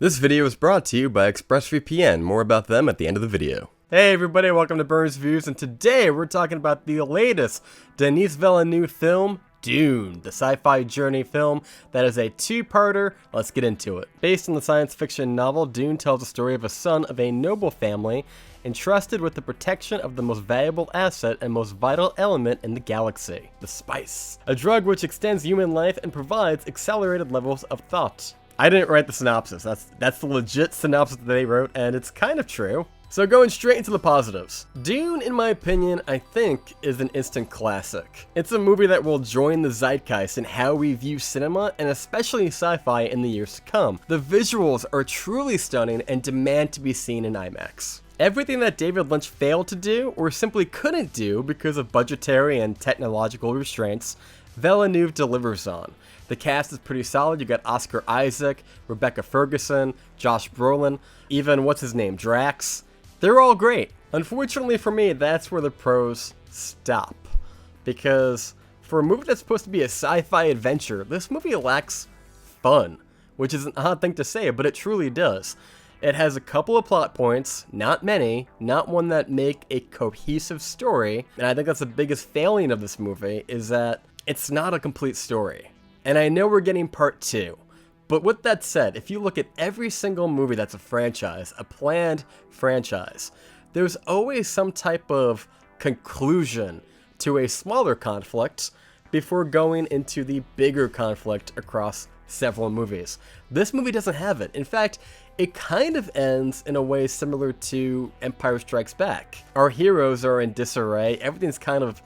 This video is brought to you by ExpressVPN. More about them at the end of the video. Hey everybody, welcome to Burns Views, and today we're talking about the latest Denis Villeneuve film, Dune, the sci-fi journey film that is a two-parter. Let's get into it. Based on the science fiction novel, Dune tells the story of a son of a noble family entrusted with the protection of the most valuable asset and most vital element in the galaxy, the spice, a drug which extends human life and provides accelerated levels of thought. I didn't write the synopsis, that's the legit synopsis that they wrote, and it's kind of true. So going straight into the positives. Dune, in my opinion, I think is an instant classic. It's a movie that will join the zeitgeist in how we view cinema, and especially sci-fi in the years to come. The visuals are truly stunning and demand to be seen in IMAX. Everything that David Lynch failed to do, or simply couldn't do because of budgetary and technological restraints, Villeneuve delivers on. The cast is pretty solid. You got Oscar Isaac, Rebecca Ferguson, Josh Brolin, even what's his name, Drax. They're all great. Unfortunately for me, that's where the pros stop. Because for a movie that's supposed to be a sci-fi adventure, this movie lacks fun, which is an odd thing to say, but it truly does. It has a couple of plot points, not many, not one that make a cohesive story, and I think that's the biggest failing of this movie, is that it's not a complete story. And I know we're getting part 2, but with that said, if you look at every single movie that's a franchise, a planned franchise, there's always some type of conclusion to a smaller conflict before going into the bigger conflict across several movies. This movie doesn't have it. In fact, it kind of ends in a way similar to Empire Strikes Back. Our heroes are in disarray, everything's kind of,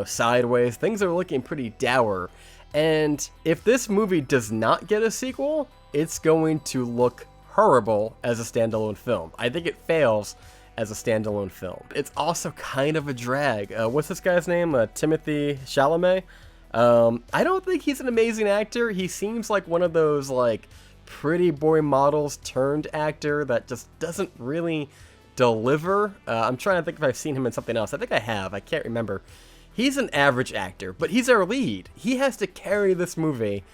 sideways, things are looking pretty dour. And if this movie does not get a sequel, it's going to look horrible as a standalone film. I think it fails as a standalone film. It's also kind of a drag. What's this guy's name? Timothée Chalamet? I don't think he's an amazing actor. He seems like one of those pretty boy models turned actor that just doesn't really deliver. I'm trying to think if I've seen him in something else. I think I have. I can't remember. He's an average actor, but he's our lead. He has to carry this movie,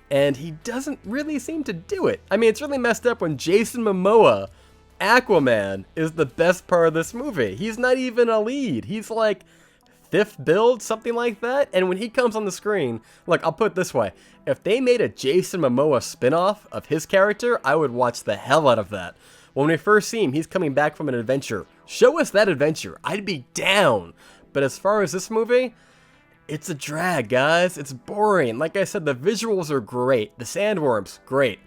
and he doesn't really seem to do it. I mean, it's really messed up when Jason Momoa, Aquaman, is the best part of this movie. He's not even a lead. He's like 5th build, something like that. And when he comes on the screen, look, I'll put it this way. If they made a Jason Momoa spinoff of his character, I would watch the hell out of that. When we first see him, he's coming back from an adventure. Show us that adventure. I'd be down. But as far as this movie, it's a drag, guys. It's boring. Like I said, the visuals are great. The sandworms, great.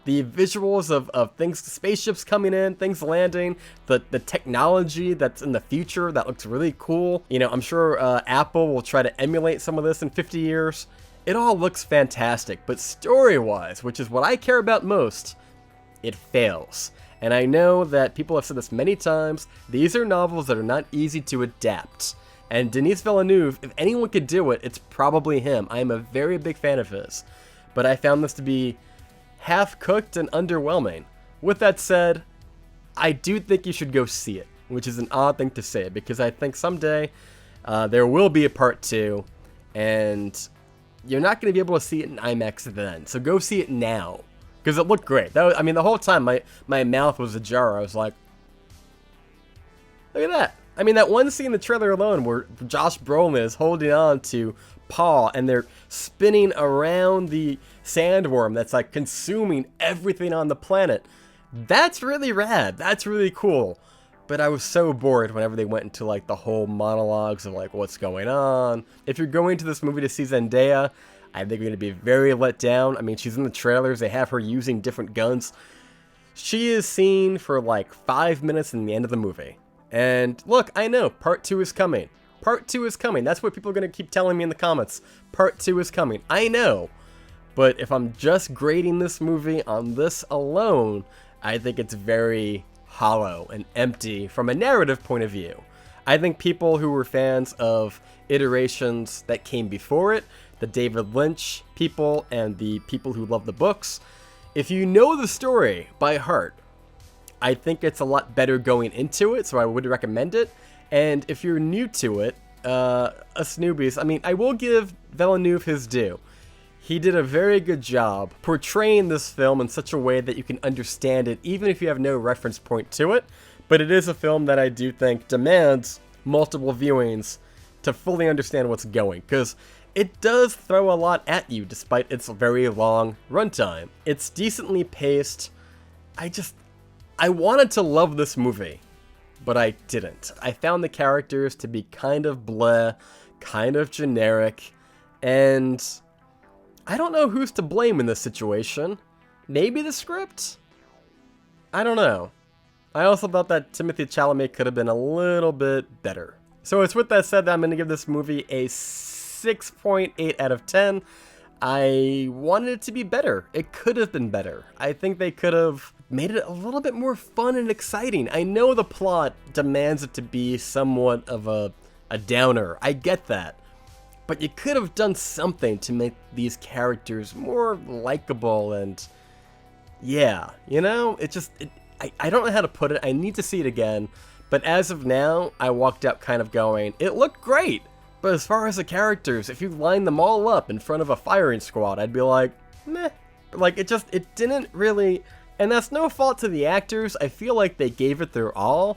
The visuals of things, spaceships coming in, things landing, the technology that's in the future that looks really cool. I'm sure Apple will try to emulate some of this in 50 years. It all looks fantastic, but story-wise, which is what I care about most, it fails. And I know that people have said this many times, these are novels that are not easy to adapt. And Denis Villeneuve, if anyone could do it, it's probably him. I am a very big fan of his. But I found this to be half-cooked and underwhelming. With that said, I do think you should go see it, which is an odd thing to say, because I think someday there will be a part 2, and you're not going to be able to see it in IMAX then. So go see it now, because it looked great. The whole time my mouth was ajar. I was like, look at that. That one scene in the trailer alone where Josh Brolin is holding on to Paul and they're spinning around the sandworm that's consuming everything on the planet. That's really rad. That's really cool. But I was so bored whenever they went into the whole monologues of what's going on. If you're going to this movie to see Zendaya, I think you're going to be very let down. She's in the trailers. They have her using different guns. She is seen for 5 minutes in the end of the movie. And look, I know, part 2 is coming. Part 2 is coming. That's what people are going to keep telling me in the comments. Part 2 is coming. I know. But if I'm just grading this movie on this alone, I think it's very hollow and empty from a narrative point of view. I think people who were fans of iterations that came before it, the David Lynch people and the people who love the books, if you know the story by heart, I think it's a lot better going into it, so I would recommend it. And if you're new to it, us newbies, I will give Villeneuve his due. He did a very good job portraying this film in such a way that you can understand it even if you have no reference point to it, but it is a film that I do think demands multiple viewings to fully understand what's going, because it does throw a lot at you despite its very long runtime. It's decently paced. I wanted to love this movie, but I didn't. I found the characters to be kind of bleh, kind of generic, and I don't know who's to blame in this situation. Maybe the script? I don't know. I also thought that Timothée Chalamet could have been a little bit better. So it's with that said that I'm going to give this movie a 6.8 out of 10. I wanted it to be better. It could have been better. I think they could have made it a little bit more fun and exciting. I know the plot demands it to be somewhat of a downer. I get that. But you could have done something to make these characters more likable and, yeah, you know, I don't know how to put it. I need to see it again. But as of now, I walked out kind of going, it looked great. But as far as the characters, if you line them all up in front of a firing squad, I'd be like, meh. Like, it didn't really, and that's no fault to the actors. I feel like they gave it their all.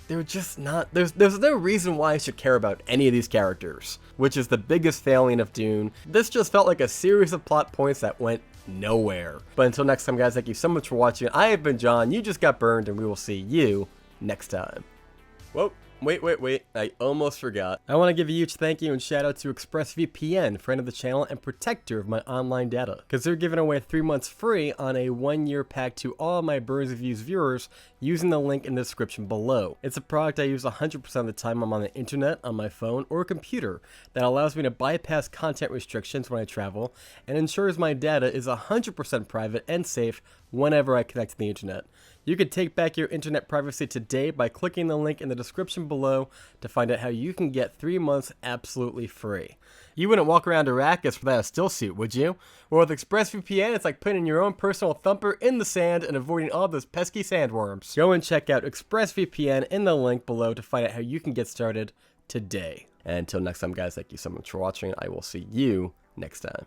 They're just not, there's no reason why I should care about any of these characters, which is the biggest failing of Dune. This just felt like a series of plot points that went nowhere. But until next time, guys, thank you so much for watching. I have been John, you just got burned, and we will see you next time. Whoa. Wait, I almost forgot. I want to give a huge thank you and shout out to ExpressVPN, friend of the channel and protector of my online data, because they're giving away 3 months free on a 1-year pack to all my Burns Reviews viewers using the link in the description below. It's a product I use 100% of the time I'm on the internet, on my phone, or computer that allows me to bypass content restrictions when I travel and ensures my data is 100% private and safe whenever I connect to the internet. You can take back your internet privacy today by clicking the link in the description below to find out how you can get 3 months absolutely free. You wouldn't walk around Arrakis without a still suit, would you? Well, with ExpressVPN, it's like putting your own personal thumper in the sand and avoiding all those pesky sandworms. Go and check out ExpressVPN in the link below to find out how you can get started today. And until next time, guys, thank you so much for watching. I will see you next time.